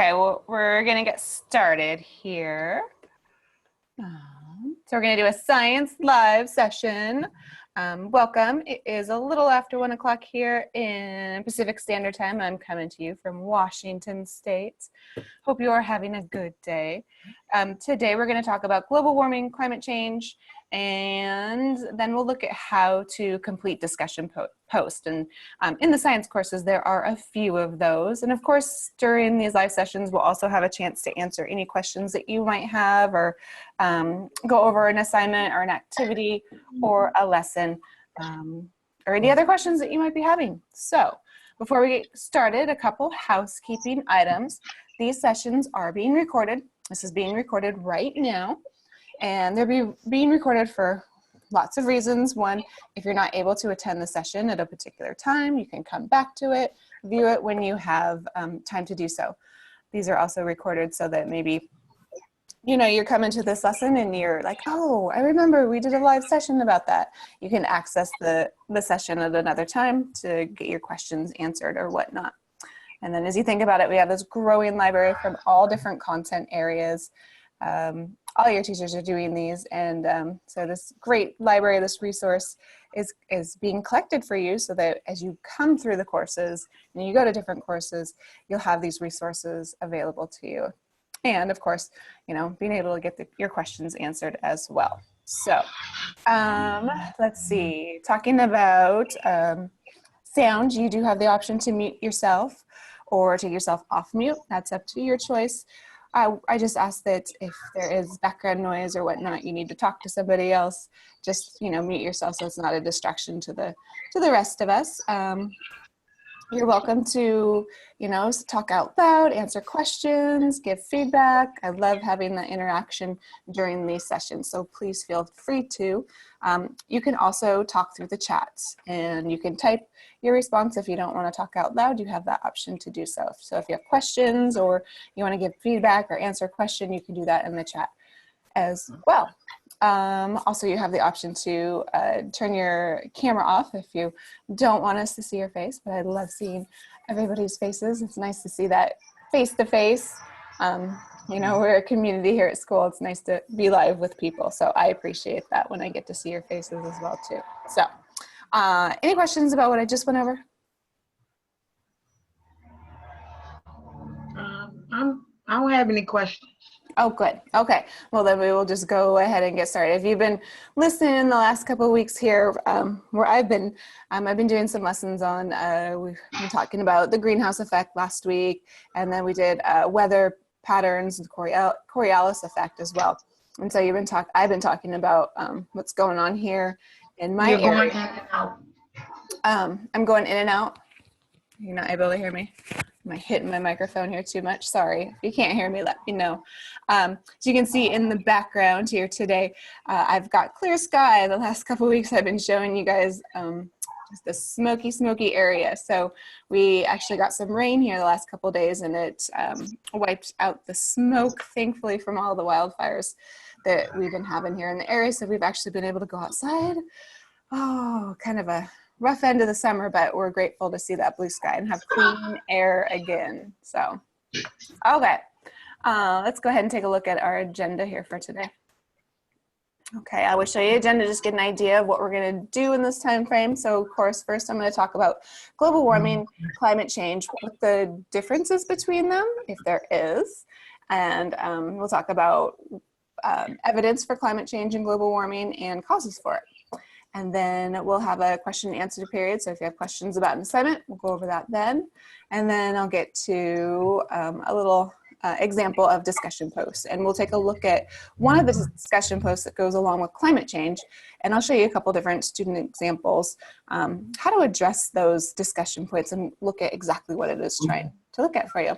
Okay, well, we're gonna get started here. So we're gonna do a science live session. Welcome. It is a little after 1 o'clock here in Pacific Standard Time. I'm coming to you from Washington State. Hope you are having a good day. Today we're gonna talk about global warming, climate change, and then we'll look at how to complete discussion post. And in the science courses, there are a few of those. And of course, during these live sessions, we'll also have a chance to answer any questions that you might have or go over an assignment or an activity or a lesson or any other questions that you might be having. So before we get started, a couple housekeeping items. These sessions are being recorded. This is being recorded right now. And they're being recorded for lots of reasons. One, if you're not able to attend the session at a particular time, you can come back to it, view it when you have time to do so. These are also recorded so that maybe, you know, you're coming to this lesson and you're like, oh, I remember we did a live session about that. You can access the session at another time to get your questions answered or whatnot. And then as you think about it, we have this growing library from all different content areas. All your teachers are doing these, and so this great library, this resource is being collected for you so that as you come through the courses and you go to different courses, you'll have these resources available to you. And of course, you know, being able to get your questions answered as well. So let's see, talking about sound, you do have the option to mute yourself or take yourself off mute. That's up to your choice. I just ask that if there is background noise or whatnot, you need to talk to somebody else, just, you know, mute yourself so it's not a distraction to the rest of us. You're welcome to, you know, talk out loud, answer questions, give feedback. I love having that interaction during these sessions, so please feel free to. You can also talk through the chats, and you can type your response if you don't want to talk out loud. You have that option to do so. So if you have questions or you want to give feedback or answer a question, you can do that in the chat as well. Also, you have the option to turn your camera off if you don't want us to see your face, but I love seeing everybody's faces. It's nice to see that face-to-face. You know, we're a community here at school. It's nice to be live with people, so I appreciate that when I get to see your faces as well, too. So, any questions about what I just went over? I don't have any questions. Oh, good. Okay. Well, then we will just go ahead and get started. If you've been listening the last couple of weeks here, where I've been doing some lessons on, we've been talking about the greenhouse effect last week, and then we did weather patterns, the Coriolis effect as well. And so I've been talking about what's going on here in my area. Going in and out. I'm going in and out. You're not able to hear me? Am I hitting my microphone here too much? Sorry. If you can't hear me, let me know. So you can see in the background here today, I've got clear sky. The last couple of weeks I've been showing you guys just the smoky area. So we actually got some rain here the last couple of days, and it wiped out the smoke, thankfully, from all the wildfires that we've been having here in the area. So we've actually been able to go outside. Oh, kind of a rough end of the summer, but we're grateful to see that blue sky and have clean air again. So, okay, let's go ahead and take a look at our agenda here for today. Okay, I will show you the agenda, just get an idea of what we're going to do in this time frame. So, of course, first I'm going to talk about global warming, climate change, what the differences between them, if there is, and we'll talk about evidence for climate change and global warming and causes for it. And then we'll have a question and answer period. So if you have questions about an assignment, we'll go over that then. And then I'll get to a little example of discussion posts. And we'll take a look at one of the discussion posts that goes along with climate change. And I'll show you a couple different student examples, how to address those discussion points and look at exactly what it is trying to look at for you.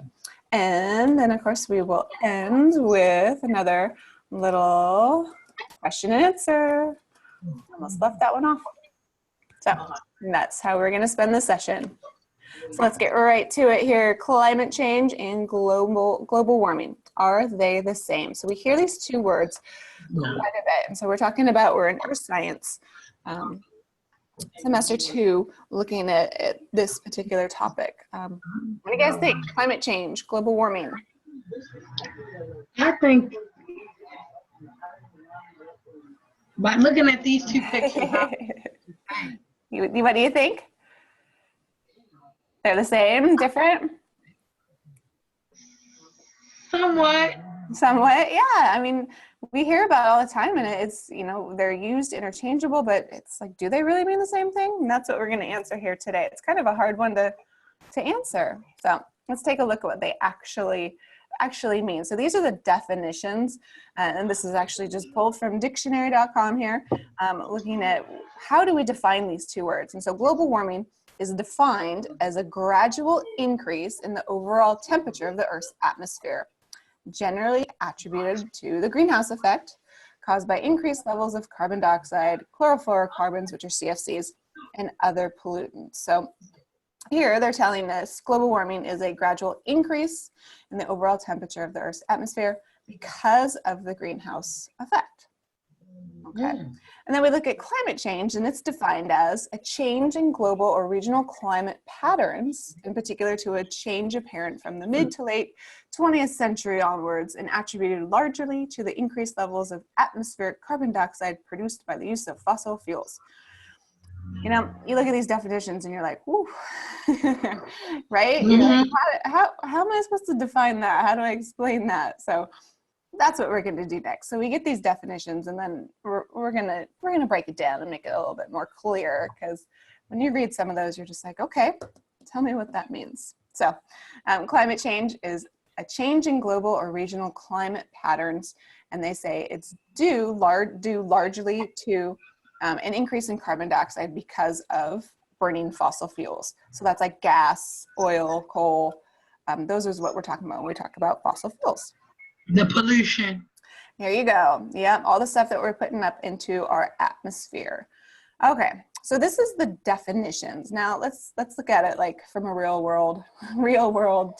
And then, of course, we will end with another little question and answer. Almost left that one off. So that's how we're going to spend the session. So let's get right to it here. Climate change and global warming. Are they the same? So we hear these two words quite a bit. And so we're in earth science, semester 2, looking at this particular topic. What do you guys think? Climate change, global warming. I think by looking at these two pictures, What do you think? They're the same, different? somewhat. Somewhat, yeah. I mean, we hear about it all the time, and it's, they're used interchangeable, but it's like, do they really mean the same thing? And that's what we're going to answer here today. It's kind of a hard one to answer. So let's take a look at what they actually mean. So these are the definitions, and this is actually just pulled from dictionary.com here, looking at how do we define these two words. And so global warming is defined as a gradual increase in the overall temperature of the Earth's atmosphere, generally attributed to the greenhouse effect caused by increased levels of carbon dioxide, chlorofluorocarbons, which are CFCs, and other pollutants. So here they're telling us global warming is a gradual increase in the overall temperature of the Earth's atmosphere because of the greenhouse effect. Okay. And then we look at climate change, and it's defined as a change in global or regional climate patterns, in particular to a change apparent from the mid to late 20th century onwards, and attributed largely to the increased levels of atmospheric carbon dioxide produced by the use of fossil fuels. You look at these definitions and you're like, whoo, right? You're like, how am I supposed to define that? How do I explain that? So that's what we're going to do next. So we get these definitions, and then we're gonna break it down and make it a little bit more clear, because when you read some of those, you're just like, okay, tell me what that means. So climate change is a change in global or regional climate patterns, and they say it's due largely to an increase in carbon dioxide because of burning fossil fuels. So that's like gas, oil, coal. Those is what we're talking about when we talk about fossil fuels. The pollution. There you go. Yeah, all the stuff that we're putting up into our atmosphere. Okay, so this is the definitions. Now let's look at it like from a real world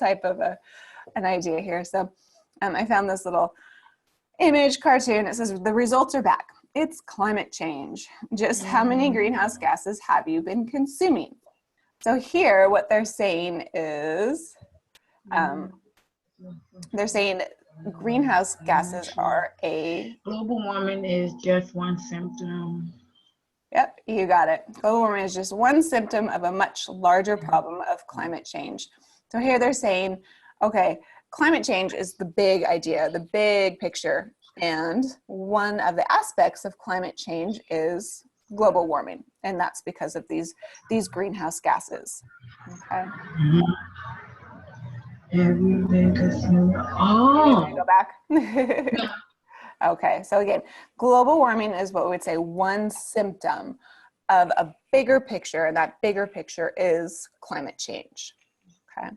type of an idea here. So I found this little image cartoon. It says the results are back. It's climate change. Just how many greenhouse gases have you been consuming? So here, what they're saying is, they're saying greenhouse gases are global warming is just one symptom. Yep, you got it. Global warming is just one symptom of a much larger problem of climate change. So here they're saying, okay, climate change is the big idea, the big picture. And one of the aspects of climate change is global warming. And that's because of these greenhouse gases. Okay. Oh. Go back. Okay, so again, global warming is what we would say one symptom of a bigger picture, and that bigger picture is climate change. Okay.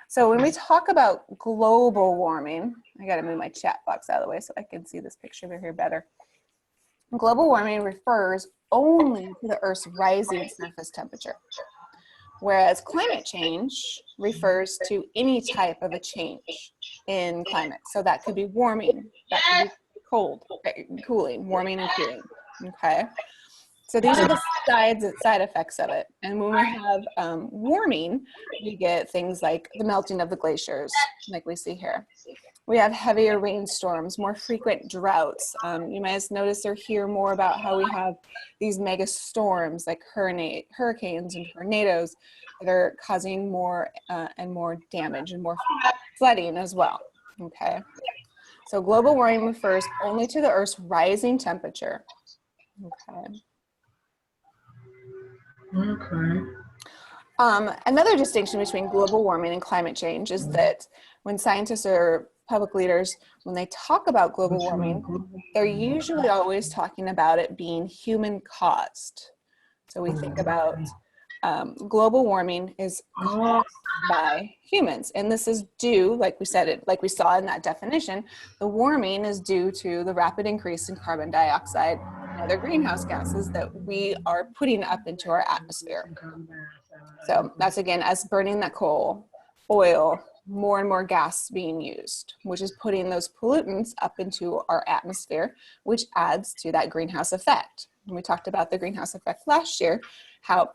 So when we talk about global warming, I got to move my chat box out of the way so I can see this picture over here better. Global warming refers only to the Earth's rising surface temperature, whereas climate change refers to any type of a change in climate. So that could be warming, that could be cold, cooling, warming and cooling. Okay. So these are the side effects of it. And when we have warming, we get things like the melting of the glaciers, like we see here. We have heavier rainstorms, more frequent droughts. You might have noticed or hear more about how we have these mega storms like hurricanes and tornadoes that are causing more and more damage and more flooding as well. Okay. So global warming refers only to the Earth's rising temperature. Okay. Okay. Another distinction between global warming and climate change is that when scientists or public leaders, when they talk about global warming, they're usually always talking about it being human caused. So we think about global warming is caused by humans, and this is due, like we saw in that definition, the warming is due to the rapid increase in carbon dioxide and other greenhouse gases that we are putting up into our atmosphere. So that's again us burning that coal, oil, more and more gas being used, which is putting those pollutants up into our atmosphere, which adds to that greenhouse effect. And we talked about the greenhouse effect last year, how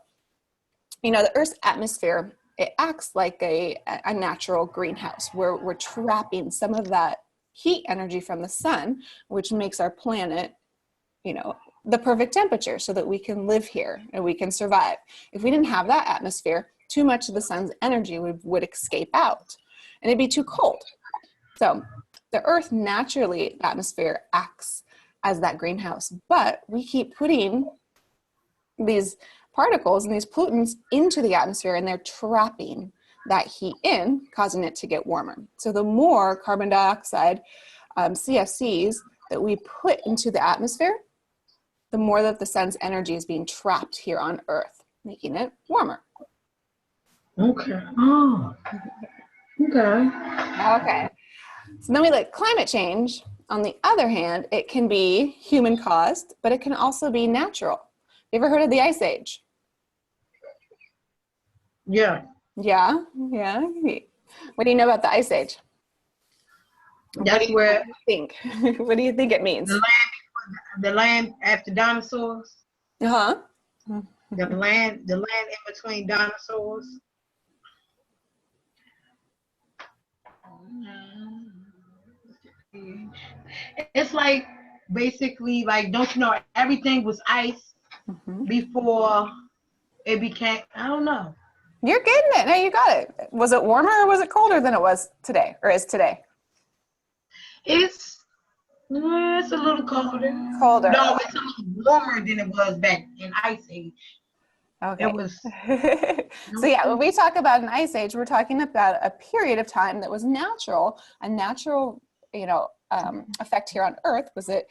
the Earth's atmosphere it acts like a natural greenhouse where we're trapping some of that heat energy from the sun, which makes our planet, you know, the perfect temperature so that we can live here and we can survive. If we didn't have that atmosphere, too much of the sun's energy would escape out and it'd be too cold. So the Earth naturally, the atmosphere acts as that greenhouse, but we keep putting these particles and these pollutants into the atmosphere and they're trapping that heat in, causing it to get warmer. So the more carbon dioxide, CFCs that we put into the atmosphere, the more that the sun's energy is being trapped here on Earth, making it warmer. Okay. Oh. Okay. Okay. So then we look at climate change. On the other hand, it can be human caused, but it can also be natural. You ever heard of the Ice Age? Yeah. Yeah. What do you know about the Ice Age? That's where you think? What do you think it means? the land after dinosaurs. Uh-huh. The land in between dinosaurs. It's like basically like, don't you know, everything was ice before it became, I don't know. You're getting it. No, you got it. Was it warmer or was it colder than it was today or is today? It's a little colder. Colder. No, it's a little warmer than it was back in Ice Age. Okay. It was. So yeah, when we talk about an ice age, we're talking about a period of time that was natural. A natural, effect here on Earth was that,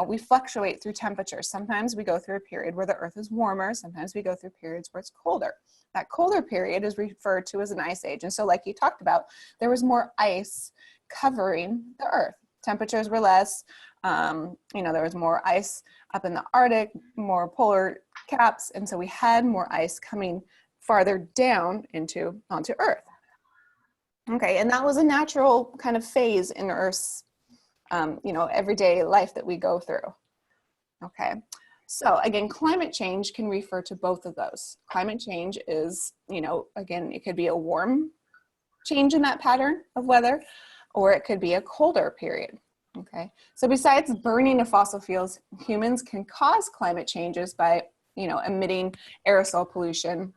we fluctuate through temperatures. Sometimes we go through a period where the Earth is warmer. Sometimes we go through periods where it's colder. That colder period is referred to as an ice age. And so like you talked about, there was more ice covering the Earth. Temperatures were less. There was more ice up in the Arctic, more polar caps, and so we had more ice coming farther down onto Earth. Okay, and that was a natural kind of phase in Earth's, everyday life that we go through. Okay, so again, climate change can refer to both of those. Climate change is, again, it could be a warm change in that pattern of weather, or it could be a colder period. Okay, so besides burning of fossil fuels, humans can cause climate changes by, emitting aerosol pollution.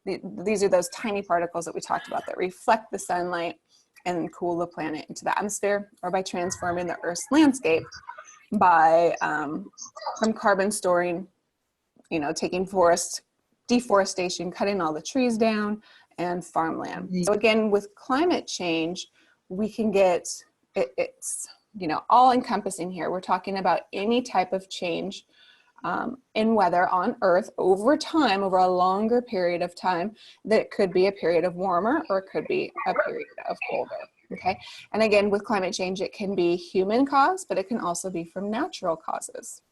These are those tiny particles that we talked about that reflect the sunlight and cool the planet into the atmosphere, or by transforming the Earth's landscape by from carbon storing, taking deforestation, cutting all the trees down, and farmland. So again, with climate change, we can get it's all encompassing here. We're talking about any type of change in weather on Earth over time, over a longer period of time, that it could be a period of warmer or it could be a period of colder. Okay, and again, with climate change, it can be human caused, but it can also be from natural causes.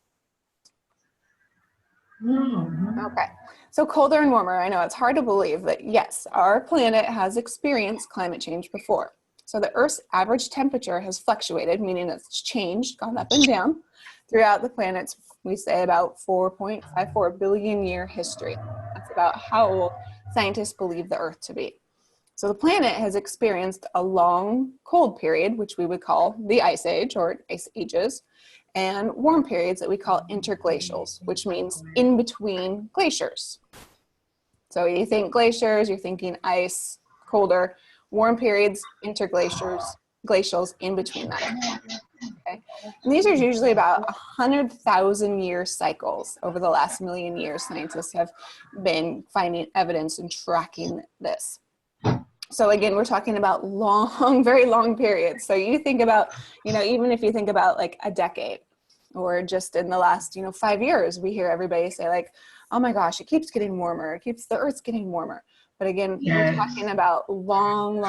Okay, so colder and warmer. I know it's hard to believe, but yes, our planet has experienced climate change before. So the Earth's average temperature has fluctuated, meaning it's changed, gone up and down throughout the planet's, we say, about 4.54 billion year history. That's about how old scientists believe the Earth to be. So the planet has experienced a long cold period, which we would call the Ice Age or Ice Ages, and warm periods that we call interglacials, which means in between glaciers. So you think glaciers, you're thinking ice, colder. Warm periods, glacials in between that. Okay, and these are usually about 100,000 year cycles. Over the last million years, scientists have been finding evidence and tracking this. So again, we're talking about long, very long periods. So you think about, even if you think about like a decade, or just in the last, 5 years, we hear everybody say like, oh my gosh, it keeps getting warmer. The Earth's getting warmer. But again, we're talking about long,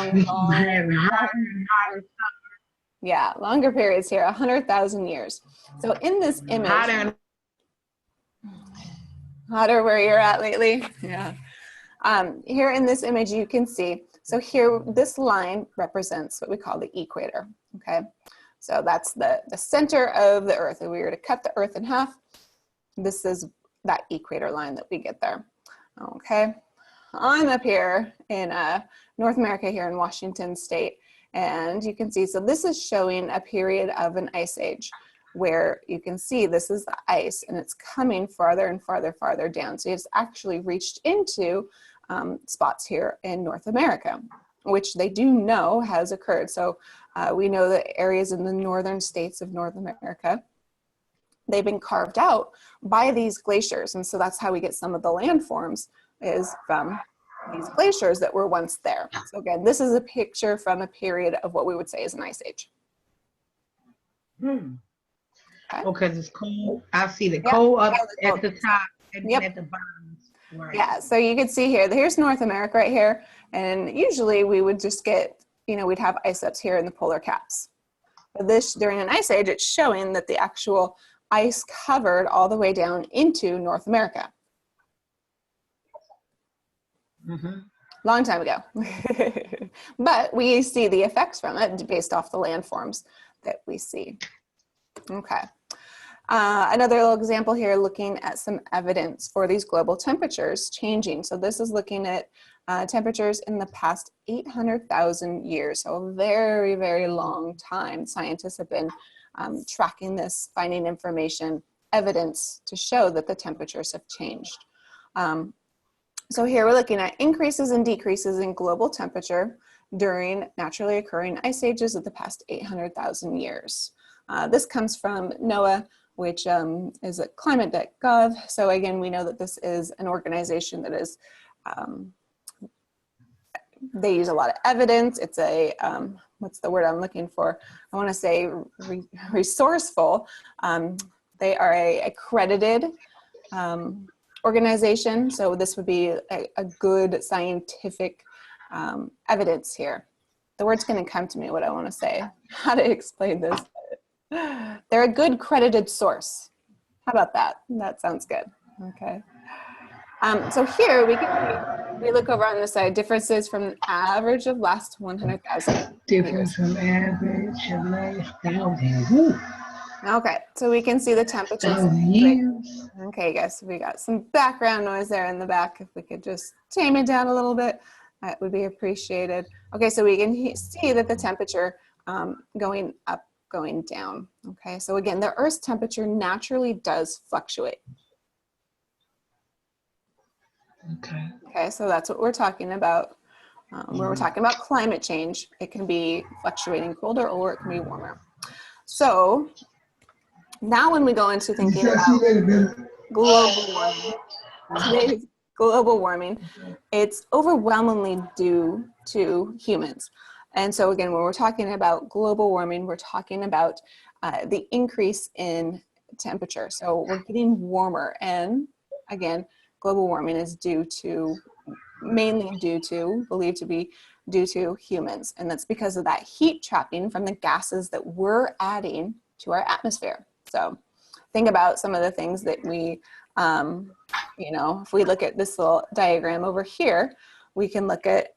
longer periods here, 100,000 years. So in this image, hotter where you're at lately. Yeah. Here in this image, you can see, so here, this line represents what we call the equator. Okay. So that's the center of the Earth. If we were to cut the Earth in half, this is that equator line that we get there. Okay. I'm up here in North America here in Washington State, and you can see, so this is showing a period of an ice age where you can see this is the ice and it's coming farther and farther down. So it's actually reached into spots here in North America, which they do know has occurred. So we know that areas in the northern states of North America, they've been carved out by these glaciers. And so that's how we get some of the landforms, is from these glaciers that were once there. So again, this is a picture from a period of what we would say is an ice age. Okay, because it's cold. I see the cold up at the top and at the bottom. Right. Yeah, so you can see here, here's North America right here. And usually we would just get, we'd have ice ups here in the polar caps. But this, during an ice age, it's showing that the actual ice covered all the way down into North America. Long time ago. But we see the effects from it based off the landforms that we see. Okay. Another little example here, looking at some evidence for these global temperatures changing. So this is looking at temperatures in the past 800,000 years. So a very, very long time. Scientists have been tracking this, finding information, evidence to show that the temperatures have changed. So here we're looking at increases and decreases in global temperature during naturally occurring ice ages of the past 800,000 years. This comes from NOAA, which is at climate.gov. So again, we know that this is an organization that is, they use a lot of evidence. It's a, what's the word I'm looking for? I want to say resourceful. They are a accredited organization. So this would be a good scientific evidence here. The word's going to come to me, what I want to say, how to explain this. They're a good credited source. How about that? That sounds good. Okay. So here we look over on the side, differences from average of last 100,000. Difference from average of last 1,000. Okay, so we can see the temperatures. Okay, guys, we got some background noise there in the back. If we could just tame it down a little bit, that would be appreciated. Okay, so we can see that the temperature going up, going down. Okay, so again, the Earth's temperature naturally does fluctuate. Okay, so that's what we're talking about. When we're talking about climate change, it can be fluctuating colder or it can be warmer. So now when we go into thinking about global warming, it's overwhelmingly due to humans. And so again, when we're talking about global warming, we're talking about the increase in temperature. So we're getting warmer, and again, global warming is mainly believed to be due to humans. And that's because of that heat trapping from the gases that we're adding to our atmosphere. So think about some of the things that we, if we look at this little diagram over here, we can look at,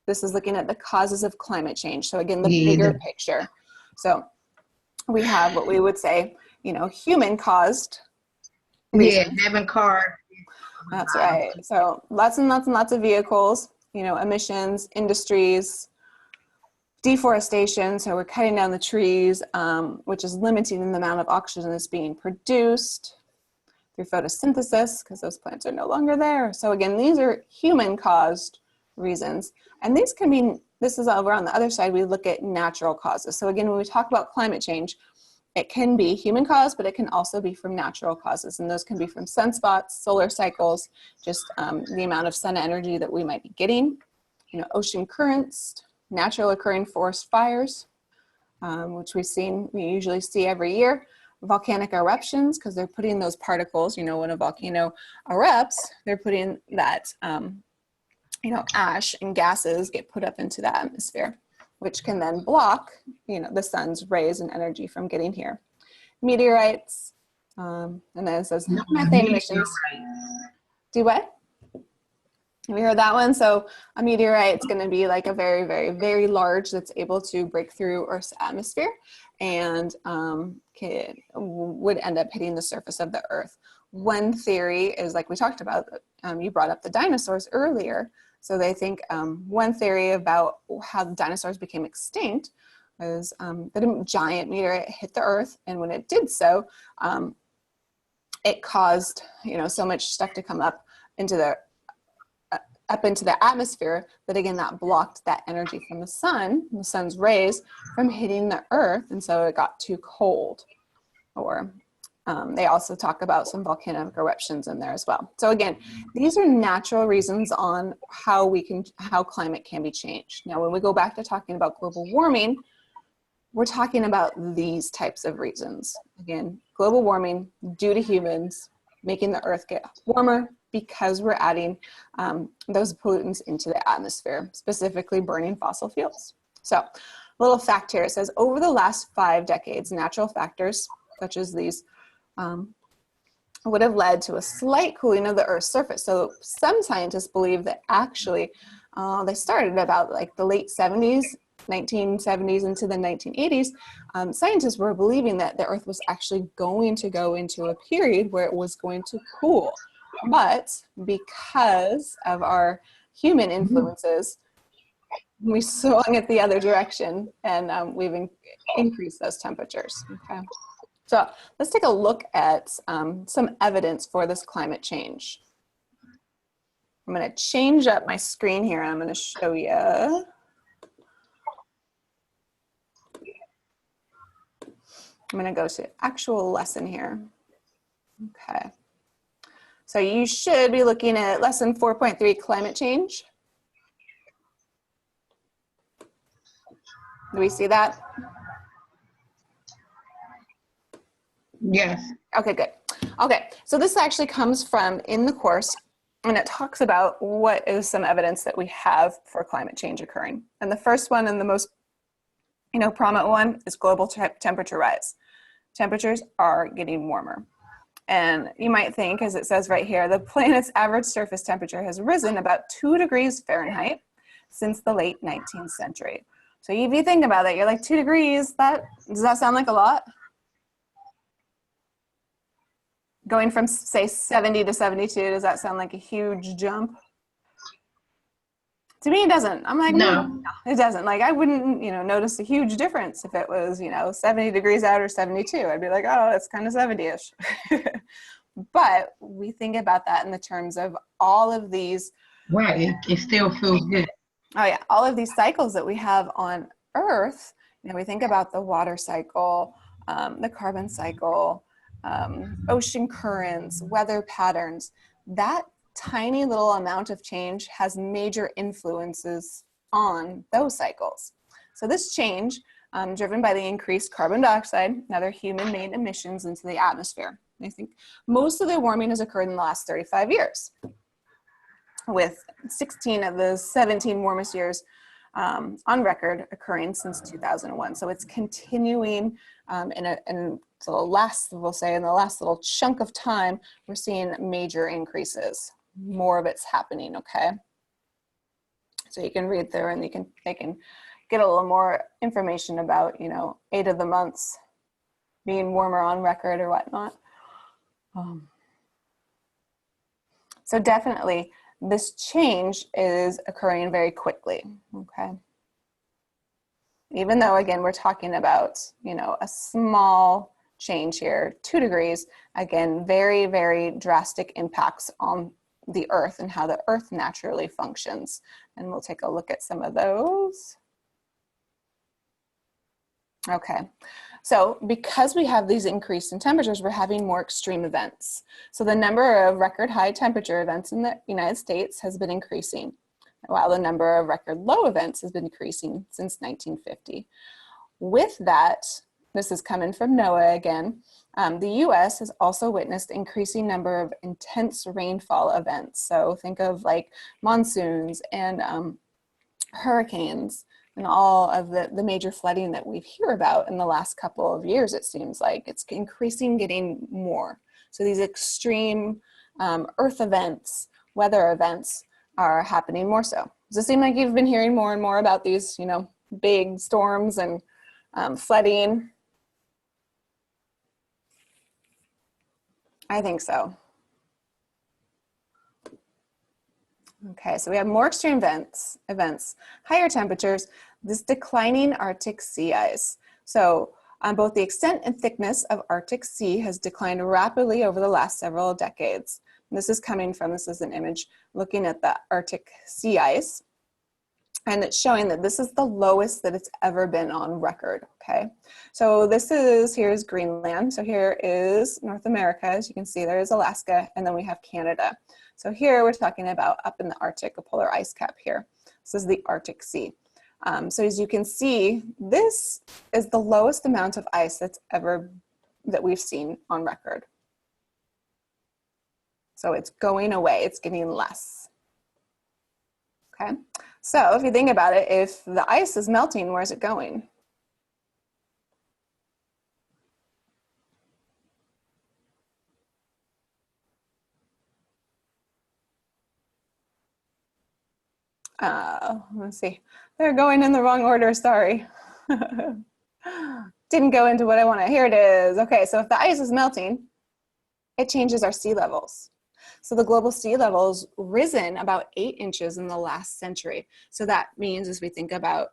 this is looking at the causes of climate change. So again, the bigger picture. So we have what we would say, human caused. Having cars. That's right. So lots and lots and lots of vehicles, emissions, industries, deforestation. So we're cutting down the trees, which is limiting the amount of oxygen that's being produced through photosynthesis, because those plants are no longer there. So again, these are human caused reasons. And these can be, this is over on the other side, we look at natural causes. So again, when we talk about climate change, it can be human caused, but it can also be from natural causes. And those can be from sunspots, solar cycles, just the amount of sun energy that we might be getting, ocean currents, natural occurring forest fires, which we usually see every year, volcanic eruptions, because they're putting those particles, when a volcano erupts, they're putting that, ash and gases get put up into the atmosphere, which can then block, the sun's rays and energy from getting here. Meteorites, and then it says methane emissions. Do what? Have you heard that one? So a meteorite is going to be like a very, very, very large that's able to break through Earth's atmosphere and would end up hitting the surface of the Earth. one theory is, like we talked about, you brought up the dinosaurs earlier. So they think one theory about how the dinosaurs became extinct was that a giant meteorite hit the Earth, and when it did so, it caused, so much stuff to come up into the atmosphere that, again, that blocked that energy from the sun's rays from hitting the Earth, and so it got too cold. Or they also talk about some volcanic eruptions in there as well. So again, these are natural reasons on how climate can be changed. Now, when we go back to talking about global warming, we're talking about these types of reasons. Again, global warming due to humans making the Earth get warmer because we're adding those pollutants into the atmosphere, specifically burning fossil fuels. So, a little fact here, it says over the last 5 decades, natural factors such as these would have led to a slight cooling of the Earth's surface. So some scientists believe that actually they started about like the late 70s, 1970s into the 1980s. Scientists were believing that the Earth was actually going to go into a period where it was going to cool. But because of our human influences, we swung it the other direction, and we've increased those temperatures. Okay. So let's take a look at some evidence for this climate change. I'm going to change up my screen here. I'm going to show you. I'm going to go to actual lesson here. Okay. So you should be looking at lesson 4.3, climate change. Do we see that? Yes. Okay, good. Okay, so this actually comes from in the course, and it talks about what is some evidence that we have for climate change occurring. And the first one, and the most prominent one, is global temperature rise. Temperatures are getting warmer. And you might think, as it says right here, the planet's average surface temperature has risen about 2 degrees Fahrenheit since the late 19th century. So if you think about it, you're like, 2 degrees, does that sound like a lot? Going from, say, 70 to 72, does that sound like a huge jump? To me, it doesn't. I'm like, no, it doesn't. Like, I wouldn't, notice a huge difference if it was, 70 degrees out or 72. I'd be like, oh, that's kind of 70-ish. But we think about that in the terms of all of these. Right. It still feels good. Oh, yeah. All of these cycles that we have on Earth, we think about the water cycle, the carbon cycle, ocean currents, weather patterns. That tiny little amount of change has major influences on those cycles. So this change, driven by the increased carbon dioxide and other human-made emissions into the atmosphere. I think most of the warming has occurred in the last 35 years, with 16 of the 17 warmest years on record occurring since 2001. So it's continuing in the last little chunk of time, we're seeing major increases. More of it's happening, okay? So you can read through and they can get a little more information about, 8 of the months being warmer on record or whatnot. So definitely this change is occurring very quickly, okay? Even though, again, we're talking about, a small change here, 2 degrees, again, very, very drastic impacts on the Earth and how the Earth naturally functions. And we'll take a look at some of those. Okay, so because we have these increase in temperatures, we're having more extreme events. So the number of record high temperature events in the United States has been increasing, while the number of record low events has been decreasing since 1950. With that, this is coming from NOAA again, the US has also witnessed increasing number of intense rainfall events. So think of like monsoons and hurricanes and all of the major flooding that we hear about in the last couple of years. It seems like it's increasing, getting more. So these extreme earth events, weather events are happening more so. Does it seem like you've been hearing more and more about these, big storms and flooding? I think so. Okay, so we have more extreme events, higher temperatures, this declining Arctic sea ice. So both the extent and thickness of Arctic sea has declined rapidly over the last several decades. And this is an image looking at the Arctic sea ice. And it's showing that this is the lowest that it's ever been on record, okay? So here's Greenland. So here is North America. As you can see, there is Alaska, and then we have Canada. So here we're talking about up in the Arctic, a polar ice cap here. This is the Arctic Sea. So as you can see, this is the lowest amount of ice that we've seen on record. So it's going away, it's getting less. Okay, so if you think about it, if the ice is melting, where's it going? Let's see, they're going in the wrong order, sorry. Didn't go into what I wanted. Here it is. Okay, so if the ice is melting, it changes our sea levels. So the global sea level's risen about 8 inches in the last century. So that means as we think about,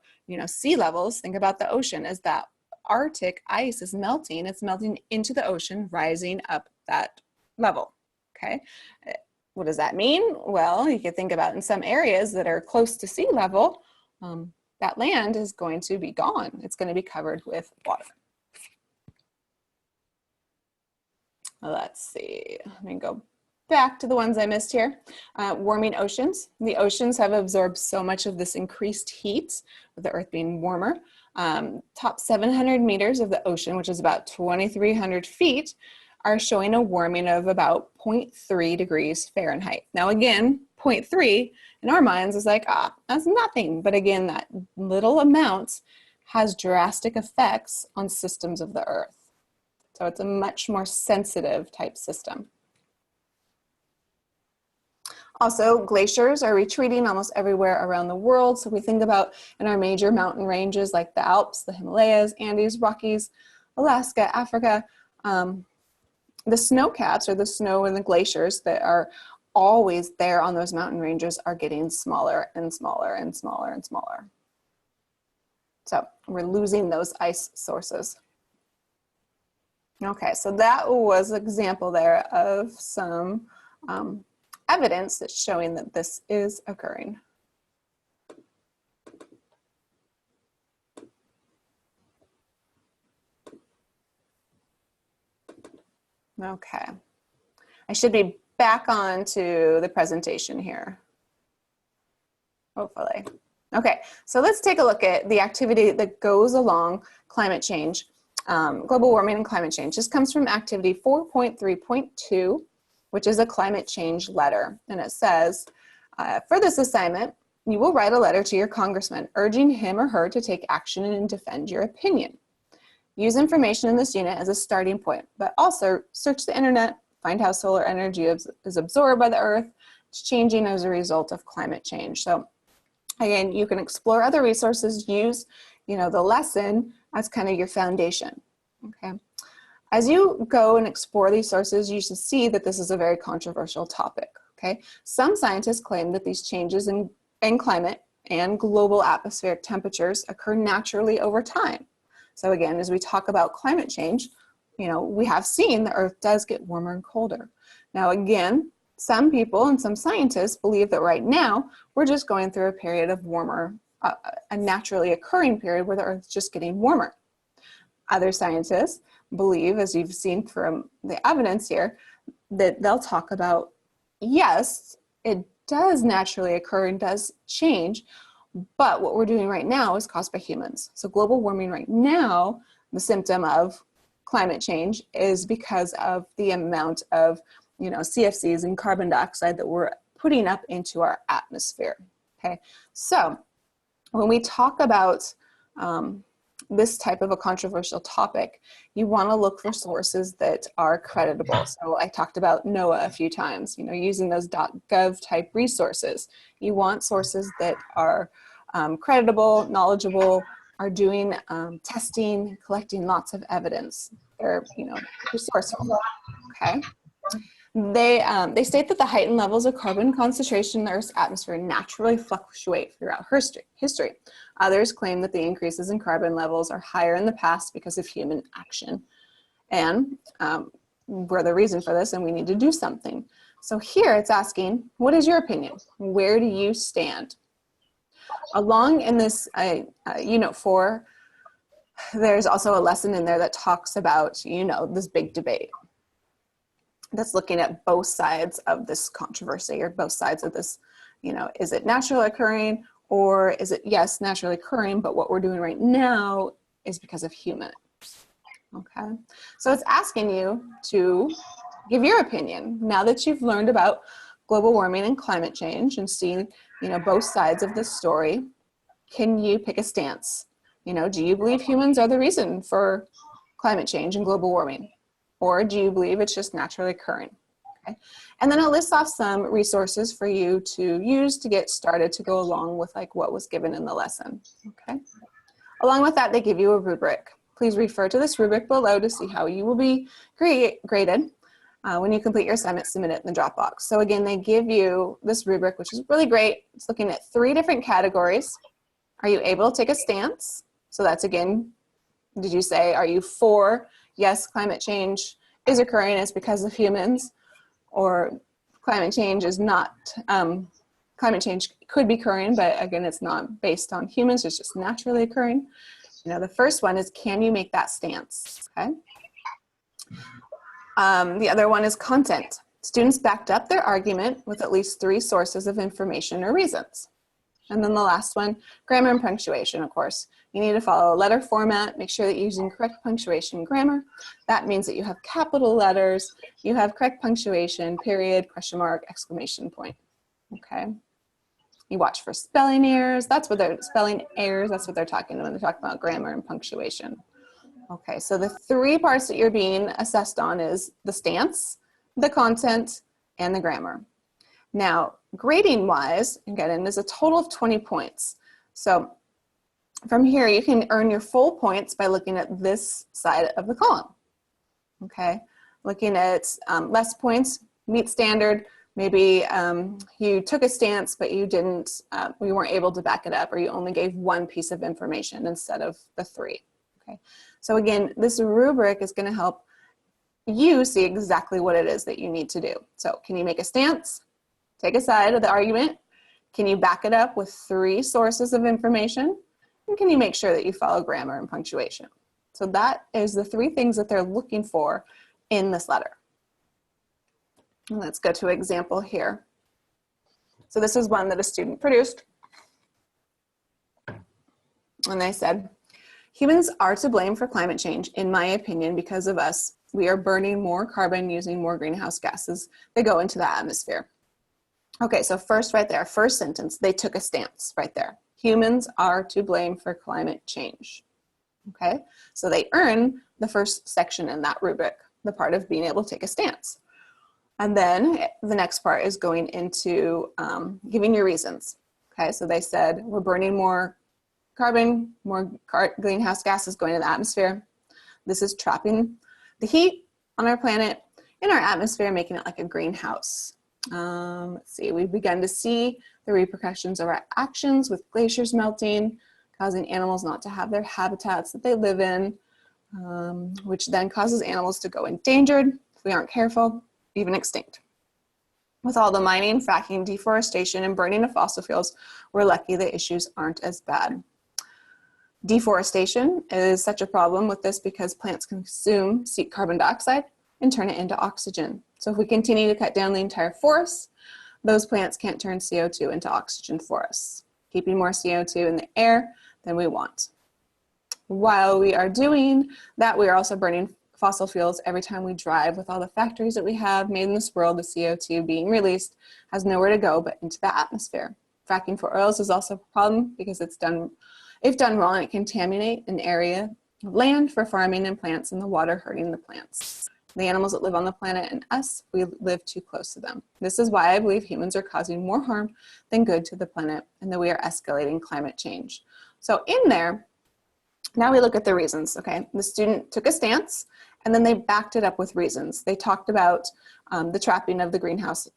sea levels, think about the ocean as that Arctic ice is melting. It's melting into the ocean, rising up that level, okay? What does that mean? Well, you could think about in some areas that are close to sea level, that land is going to be gone. It's going to be covered with water. Let's see, let me go back to the ones I missed here. Warming oceans. The oceans have absorbed so much of this increased heat, with the earth being warmer. Top 700 meters of the ocean, which is about 2,300 feet, are showing a warming of about 0.3 degrees Fahrenheit. Now again, 0.3 in our minds is like, that's nothing. But again, that little amount has drastic effects on systems of the earth. So it's a much more sensitive type system. Also, glaciers are retreating almost everywhere around the world. So we think about in our major mountain ranges like the Alps, the Himalayas, Andes, Rockies, Alaska, Africa, the snow caps or the snow and the glaciers that are always there on those mountain ranges are getting smaller and smaller and smaller and smaller. So we're losing those ice sources. Okay, so that was an example there of some evidence that's showing that this is occurring. Okay, I should be back on to the presentation here, hopefully. Okay, so let's take a look at the activity that goes along climate change, global warming and climate change. This comes from activity 4.3.2, which is a climate change letter. And it says, for this assignment, you will write a letter to your congressman urging him or her to take action and defend your opinion. Use information in this unit as a starting point, but also search the internet, find how solar energy is absorbed by the earth. It's changing as a result of climate change. So again, you can explore other resources, use the lesson as kind of your foundation, okay? As you go and explore these sources, you should see that this is a very controversial topic, okay? Some scientists claim that these changes in climate and global atmospheric temperatures occur naturally over time. So again, as we talk about climate change, we have seen the earth does get warmer and colder. Now again, some people and some scientists believe that right now we're just going through a period of warmer, a naturally occurring period where the earth's just getting warmer. Other scientists believe, as you've seen from the evidence here, that they'll talk about, yes, it does naturally occur and does change, but what we're doing right now is caused by humans. So global warming right now, the symptom of climate change is because of the amount of CFCs and carbon dioxide that we're putting up into our atmosphere, okay? So when we talk about this type of a controversial topic, you want to look for sources that are creditable. So I talked about NOAA a few times, using those .gov type resources. You want sources that are creditable, knowledgeable, are doing testing, collecting lots of evidence. They're resourceful, okay? They state that the heightened levels of carbon concentration in the Earth's atmosphere naturally fluctuate throughout history. Others claim that the increases in carbon levels are higher in the past because of human action. And we're the reason for this, and we need to do something. So here it's asking, what is your opinion? Where do you stand? Along in this Unit 4, there's also a lesson in there that talks about, this big debate that's looking at both sides of this controversy, or both sides of this, is it naturally occurring, or is it, yes, naturally occurring, but what we're doing right now is because of humans. Okay, so it's asking you to give your opinion. Now that you've learned about global warming and climate change and seen, both sides of the story, can you pick a stance? Do you believe humans are the reason for climate change and global warming? Or do you believe it's just naturally occurring? Okay. And then it lists off some resources for you to use to get started to go along with like what was given in the lesson. Okay. Along with that, they give you a rubric. Please refer to this rubric below to see how you will be graded. When you complete your assignment, submit it in the Dropbox. So again, they give you this rubric, which is really great. It's looking at 3 different categories. Are you able to take a stance? So that's, again, did you say, are you for, yes, climate change is occurring, it's because of humans, or climate change is not, climate change could be occurring, but again, it's not based on humans, it's just naturally occurring. The first one is, can you make that stance, okay? The other one is content. Students backed up their argument with at least 3 sources of information or reasons. And then the last one, grammar and punctuation, of course. You need to follow a letter format, make sure that you're using correct punctuation and grammar. That means that you have capital letters, you have correct punctuation, period, question mark, exclamation point, okay? You watch for spelling errors, that's what they're talking about when they're talking about grammar and punctuation. Okay, so the 3 parts that you're being assessed on is the stance, the content, and the grammar. Now, grading wise, again, there's a total of 20 points. So from here, you can earn your full points by looking at this side of the column. Okay, looking at less points, meet standard, maybe you took a stance, but you didn't, you weren't able to back it up, or you only gave 1 piece of information instead of the 3. Okay, so again, this rubric is going to help you see exactly what it is that you need to do. So can you make a stance? Take a side of the argument. Can you back it up with 3 sources of information? And can you make sure that you follow grammar and punctuation? So that is the 3 things that they're looking for in this letter. And let's go to an example here. So this is one that a student produced. And they said, humans are to blame for climate change, in my opinion, because of us. We are burning more carbon, using more greenhouse gases that go into the atmosphere. Okay, so first right there, first sentence, they took a stance right there. Humans are to blame for climate change. Okay, so they earn the first section in that rubric, the part of being able to take a stance. And then the next part is going into giving your reasons. Okay, so they said, we're burning more carbon, more greenhouse gases going into the atmosphere. This is trapping the heat on our planet in our atmosphere, making it like a greenhouse. Let's see, we've begun to see the repercussions of our actions with glaciers melting, causing animals not to have their habitats that they live in, which then causes animals to go endangered if we aren't careful, even extinct. With all the mining, fracking, deforestation, and burning of fossil fuels, we're lucky the issues aren't as bad. Deforestation is such a problem with this because plants consume carbon dioxide and turn it into oxygen. So if we continue to cut down the entire forest, those plants can't turn CO2 into oxygen for us, keeping more CO2 in the air than we want. While we are doing that, we are also burning fossil fuels every time we drive. With all the factories that we have made in this world, the CO2 being released has nowhere to go but into the atmosphere. Fracking for oils is also a problem because if done wrong, it can contaminate an area of land for farming and plants, and the water hurting the plants. The animals that live on the planet and us, we live too close to them. This is why I believe humans are causing more harm than good to the planet, and that we are escalating climate change. So in there, Now we look at the reasons, okay? The student took a stance and then they backed it up with reasons. They talked about the trapping of the greenhouse.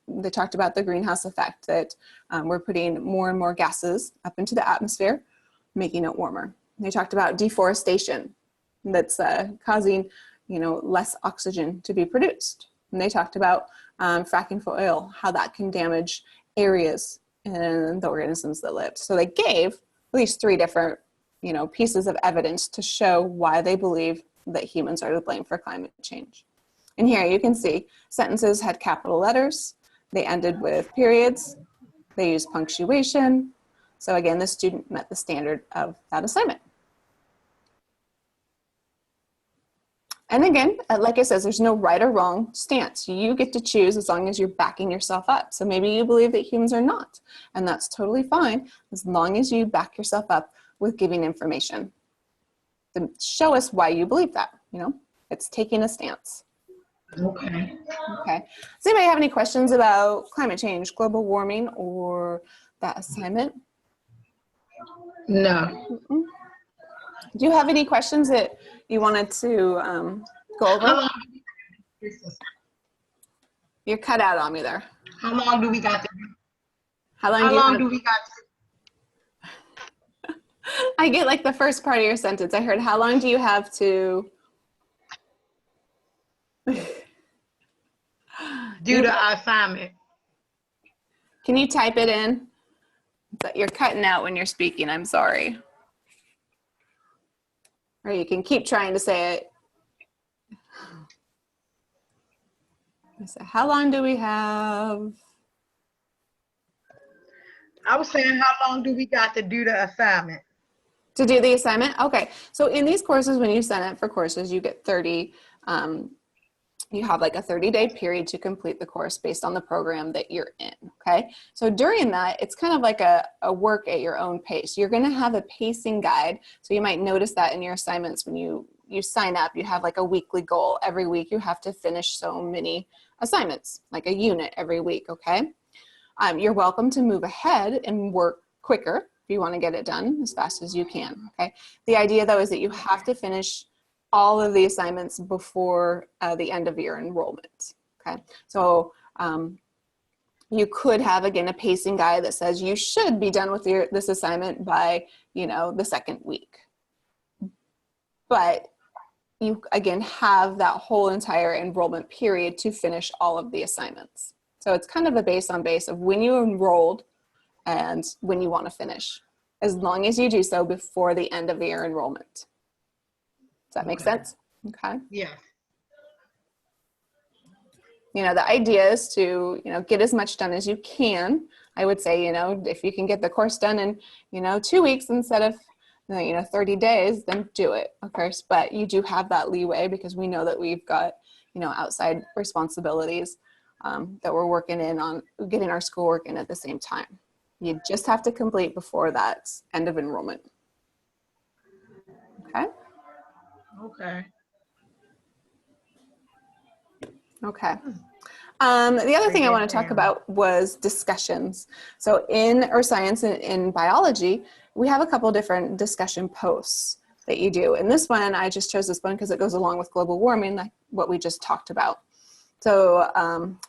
They talked about the greenhouse effect, that we're putting more and more gases up into the atmosphere, making it warmer. They talked about deforestation that's causing, less oxygen to be produced. And they talked about fracking for oil, how that can damage areas and the organisms that live. So they gave at least 3 different, pieces of evidence to show why they believe that humans are to blame for climate change. And here you can see sentences had capital letters. They ended with periods. They used punctuation. So again, the student met the standard of that assignment. And again, like I said, there's no right or wrong stance. You get to choose as long as you're backing yourself up. So maybe you believe that humans are not, and that's totally fine as long as you back yourself up with giving information. Then show us why you believe that, it's taking a stance. Okay. Okay. Does anybody have any questions about climate change, global warming, or that assignment? No. Mm-mm. Do you have any questions that you wanted to go over? You're cut out on me there. How long do we got to? How long do we got to? I get like the first part of your sentence. I heard, how long do you have to? Do the assignment. Can you type it in? You're cutting out when you're speaking. I'm sorry. Or you can keep trying to say it. So how long do we have? I was saying, how long do we got to do the assignment? To do the assignment? Okay. So in these courses, when you sign up for courses, you get 30, you have like a 30-day period to complete the course based on the program that you're in, okay? So during that, it's kind of like a work at your own pace. You're gonna have a pacing guide. So you might notice that in your assignments when you sign up, you have like a weekly goal. Every week you have to finish so many assignments, like a unit every week, okay? You're welcome to move ahead and work quicker if you wanna get it done as fast as you can, okay? The idea though is that you have to finish all of the assignments before the end of your enrollment, okay? So you could have, again, a pacing guide that says you should be done with this assignment by, the 2nd week. But you, again, have that whole entire enrollment period to finish all of the assignments. So it's kind of a base on base of when you enrolled and when you want to finish, as long as you do so before the end of your enrollment. Does that make sense? Okay. Yeah. The idea is to, get as much done as you can. I would say, if you can get the course done in, 2 weeks instead of, 30 days, then do it, of course. But you do have that leeway because we know that we've got, outside responsibilities that we're working in on getting our schoolwork in at the same time. You just have to complete before that end of enrollment. Okay. Okay. Okay. The other thing I want to talk about was discussions. So in Earth Science and in biology, we have a couple different discussion posts that you do. And this one, I just chose this one because it goes along with global warming, like what we just talked about. So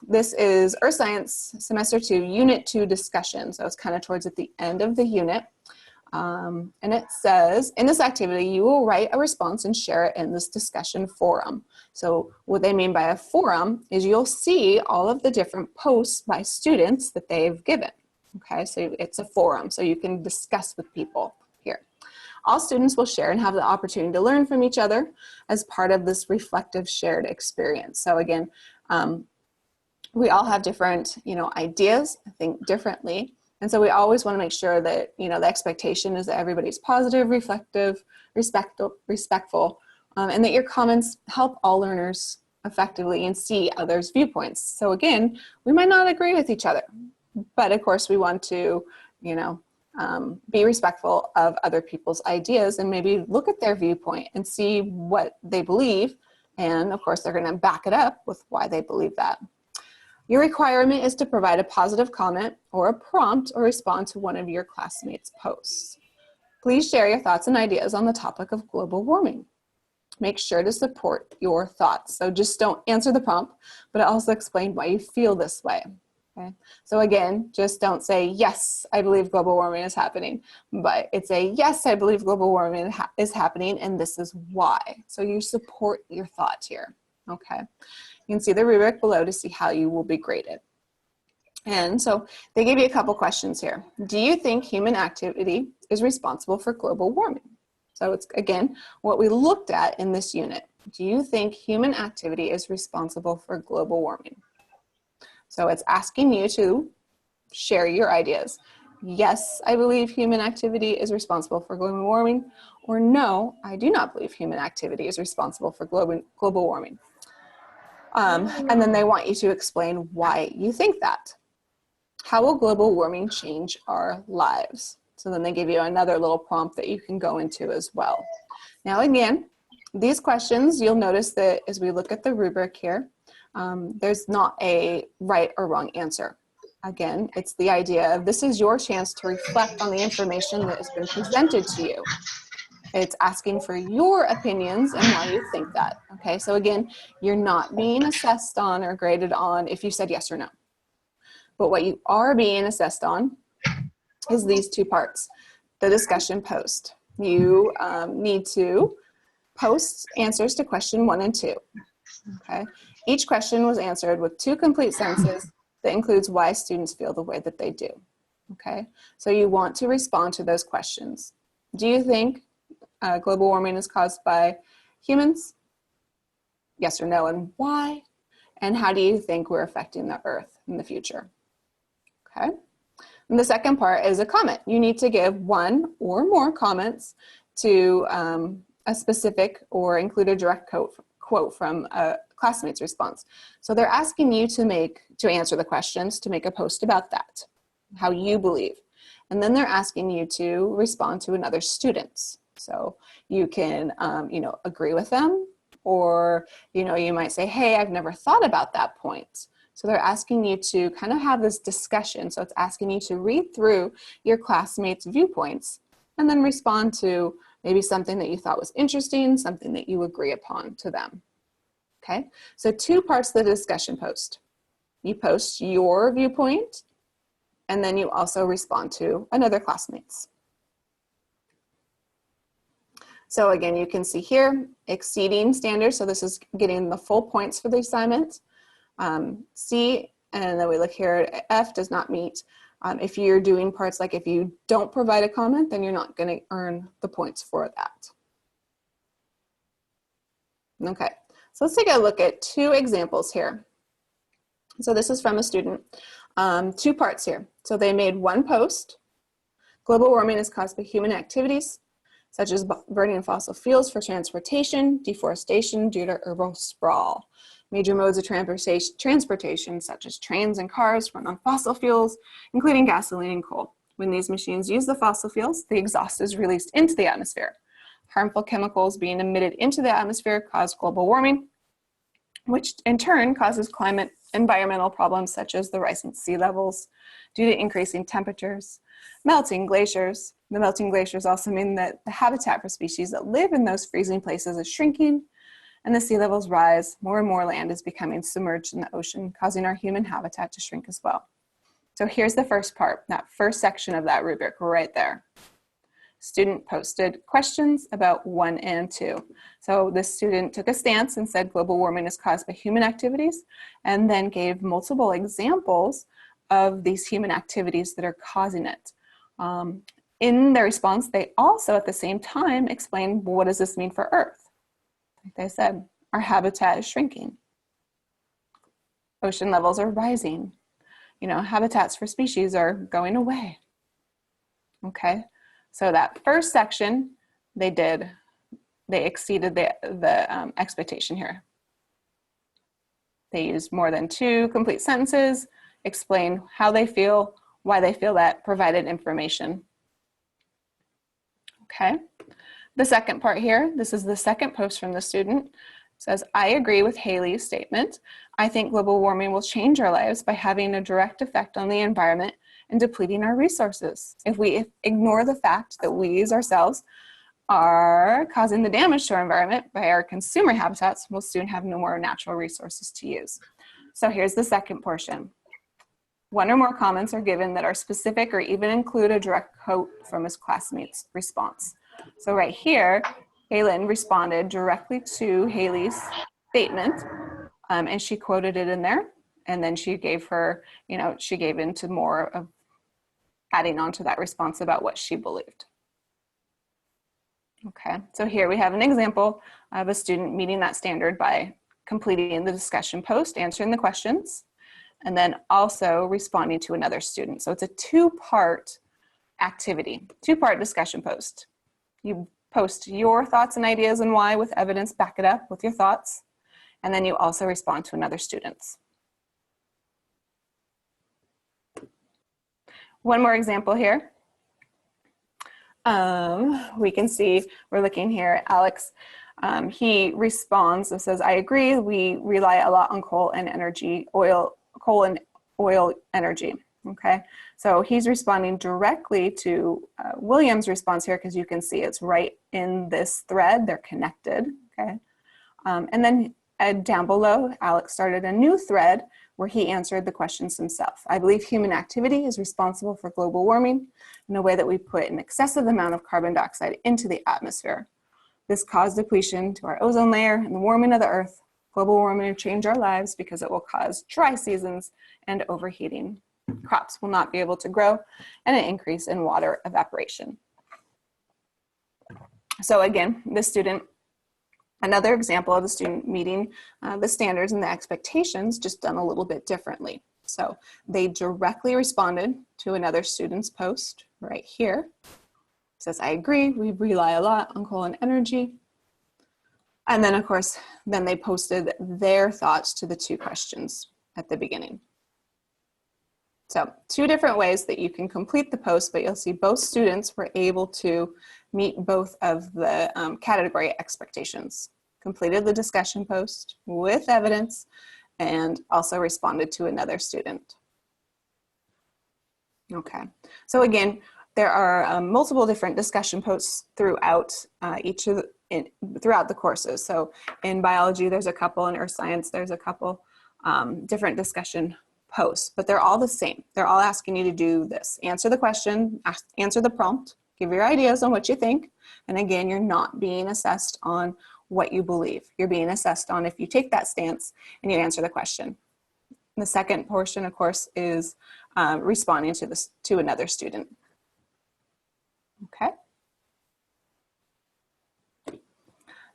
this is Earth Science Semester 2, Unit 2 discussion. So it's kind of towards at the end of the unit. And it says, in this activity, you will write a response and share it in this discussion forum. So what they mean by a forum is you'll see all of the different posts by students that they've given. Okay, so it's a forum, so you can discuss with people here. All students will share and have the opportunity to learn from each other as part of this reflective shared experience. So again, we all have different, ideas, think differently. And so we always want to make sure that, the expectation is that everybody's positive, reflective, respectful, and that your comments help all learners effectively and see others' viewpoints. So again, we might not agree with each other, but of course we want to, be respectful of other people's ideas and maybe look at their viewpoint and see what they believe. And of course, they're going to back it up with why they believe that. Your requirement is to provide a positive comment or a prompt or respond to one of your classmates' posts. Please share your thoughts and ideas on the topic of global warming. Make sure to support your thoughts. So just don't answer the prompt, but also explain why you feel this way. Okay. So again, just don't say, yes, I believe global warming is happening, but it's a, yes, I believe global warming is happening, and this is why. So you support your thought here. Okay. You can see the rubric below to see how you will be graded. And so they gave you a couple questions here. Do you think human activity is responsible for global warming? So it's, again, what we looked at in this unit. Do you think human activity is responsible for global warming? So it's asking you to share your ideas. Yes, I believe human activity is responsible for global warming, or no, I do not believe human activity is responsible for global warming. And then they want you to explain why you think that. How will global warming change our lives? So then they give you another little prompt that you can go into as well. Now again, these questions, you'll notice that as we look at the rubric here, there's not a right or wrong answer. Again, it's the idea of this is your chance to reflect on the information that has been presented to you. It's asking for your opinions and why you think that. Okay, so again, you're not being assessed on or graded on if you said yes or no. But what you are being assessed on is these two parts. The discussion post. You need to post answers to question 1 and 2. Okay. Each question was answered with 2 complete sentences that includes why students feel the way that they do. Okay. So you want to respond to those questions. Do you think global warming is caused by humans? Yes or no, and why? And how do you think we're affecting the earth in the future? Okay. And the second part is a comment. You need to give 1 or more comments to a specific or include a direct quote from a classmate's response. So they're asking you to answer the questions, to make a post about that, how you believe. And then they're asking you to respond to another student's. So you can, agree with them, or, you might say, hey, I've never thought about that point. So they're asking you to kind of have this discussion. So it's asking you to read through your classmates' viewpoints and then respond to maybe something that you thought was interesting, something that you agree upon to them. Okay, so 2 parts of the discussion post. You post your viewpoint, and then you also respond to another classmate's. So again, you can see here, exceeding standards. So this is getting the full points for the assignment. C, and then we look here at F, does not meet. If you're doing parts like if you don't provide a comment, then you're not going to earn the points for that. Okay, so let's take a look at 2 examples here. So this is from a student. 2 parts here. So they made 1 post. Global warming is caused by human activities, such as burning fossil fuels for transportation, deforestation due to urban sprawl. Major modes of transportation, such as trains and cars, run on fossil fuels, including gasoline and coal. When these machines use the fossil fuels, the exhaust is released into the atmosphere. Harmful chemicals being emitted into the atmosphere cause global warming, which in turn causes environmental problems such as the rising sea levels due to increasing temperatures, melting glaciers. The melting glaciers also mean that the habitat for species that live in those freezing places is shrinking, and the sea levels rise. More and more land is becoming submerged in the ocean, causing our human habitat to shrink as well. So here's the first part, that first section of that rubric right there. Student posted questions about 1 and 2. So this student took a stance and said global warming is caused by human activities, and then gave multiple examples of these human activities that are causing it. In their response, they also at the same time explained, well, what does this mean for Earth? Like they said, our habitat is shrinking. Ocean levels are rising. Habitats for species are going away. Okay, so that first section, they exceeded the expectation here. They used more than 2 complete sentences, explain how they feel, why they feel that, provided information. Okay, the second part here, this is the second post from the student. It says, I agree with Haley's statement. I think global warming will change our lives by having a direct effect on the environment and depleting our resources. If we ignore the fact that we as ourselves are causing the damage to our environment by our consumer habitats, we'll soon have no more natural resources to use. So here's the second portion. One or more comments are given that are specific or even include a direct quote from his classmate's response. So right here, Kaylin responded directly to Haley's statement, and she quoted it in there. And then she gave her, she gave into more of adding on to that response about what she believed. Okay, so here we have an example of a student meeting that standard by completing the discussion post, answering the questions, and then also responding to another student. So it's a two-part activity, two-part discussion post. You post your thoughts and ideas and why with evidence, back it up with your thoughts, and then you also respond to another student's. One more example here. We can see, we're looking here at Alex. He responds and says, I agree, we rely a lot on coal and oil energy. Okay, so he's responding directly to William's response here, because you can see it's right in this thread, they're connected. Okay, and then down below, Alex started a new thread where he answered the questions himself. I believe human activity is responsible for global warming in a way that we put an excessive amount of carbon dioxide into the atmosphere. This caused depletion to our ozone layer and the warming of the earth. Global warming will change our lives because it will cause dry seasons and overheating. Crops will not be able to grow and an increase in water evaporation. So again, this student, another example of the student meeting the standards and the expectations, just done a little bit differently. So they directly responded to another student's post right here. It says, I agree, we rely a lot on coal and energy. And then of course, then they posted their thoughts to the two questions at the beginning. So two different ways that you can complete the post, but you'll see both students were able to meet both of the category expectations. Completed the discussion post with evidence and also responded to another student. Okay, so again, there are multiple different discussion posts throughout throughout the courses. So in biology, there's a couple, in earth science, there's a couple different discussion posts, but they're all the same. They're all asking you to do this. Answer the question, answer the prompt, give your ideas on what you think. And again, you're not being assessed on what you believe. You're being assessed on if you take that stance and you answer the question. The second portion, of course, is responding to another student. Okay. Do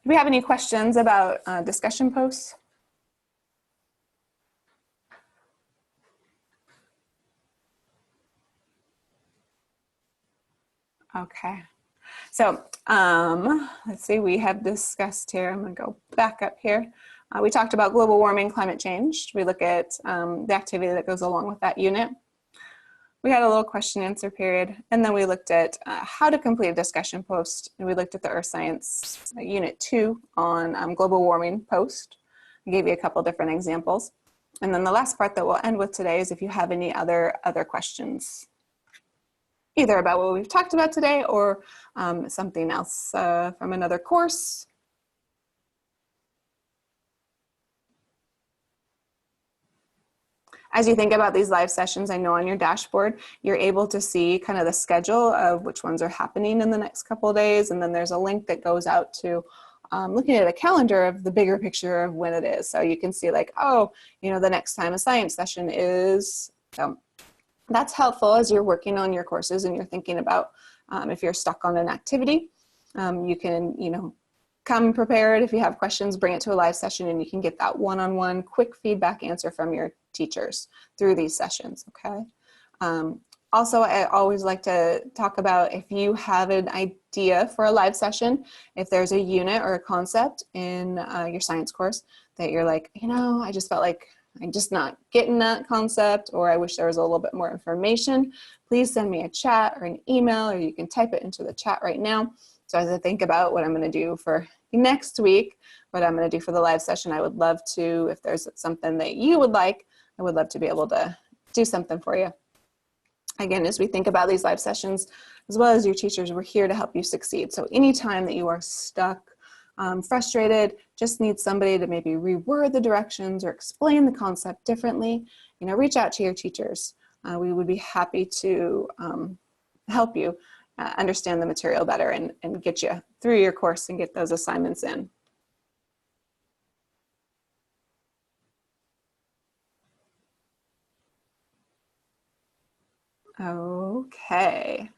we have any questions about discussion posts? Okay, so let's see, we have discussed here, I'm gonna go back up here. We talked about global warming, climate change. We look at the activity that goes along with that unit. We had a little question answer period, and then we looked at how to complete a discussion post, and we looked at the earth science unit 2 on global warming post. I gave you a couple different examples. And then the last part that we'll end with today is if you have any other questions, either about what we've talked about today or something else from another course. As you think about these live sessions, I know on your dashboard, you're able to see kind of the schedule of which ones are happening in the next couple of days. And then there's a link that goes out to looking at a calendar of the bigger picture of when it is. So you can see like, oh, you know, the next time a science session is. So that's helpful as you're working on your courses and you're thinking about if you're stuck on an activity. You can, you know, come prepared. If you have questions, bring it to a live session and you can get that one-on-one quick feedback answer from your teachers through these sessions, okay? Also, I always like to talk about if you have an idea for a live session, if there's a unit or a concept in your science course that you're like, you know, I just felt like I'm just not getting that concept, or I wish there was a little bit more information, please send me a chat or an email, or you can type it into the chat right now. So as I think about what I'm going to do for next week, what I'm going to do for the live session, I would love to, if there's something that you would like, I would love to be able to do something for you. Again, as we think about these live sessions, as well as your teachers, we're here to help you succeed. So anytime that you are stuck, frustrated, just need somebody to maybe reword the directions or explain the concept differently, reach out to your teachers. We would be happy to help you understand the material better and get you through your course and get those assignments in. Okay.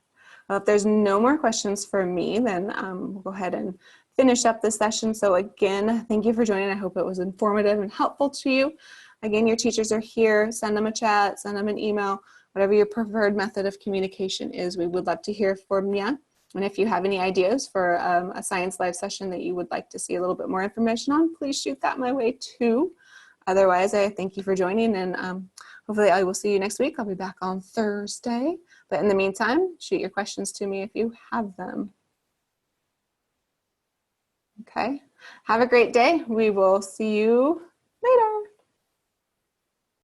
Well, if there's no more questions for me, then we'll go ahead and finish up this session. So again, thank you for joining. I hope it was informative and helpful to you. Again, your teachers are here. Send them a chat, send them an email, whatever your preferred method of communication is. We would love to hear from you. And if you have any ideas for a science live session that you would like to see a little bit more information on, please shoot that my way too. Otherwise, I thank you for joining, and hopefully I will see you next week. I'll be back on Thursday. But in the meantime, shoot your questions to me if you have them. Okay. Have a great day. We will see you later.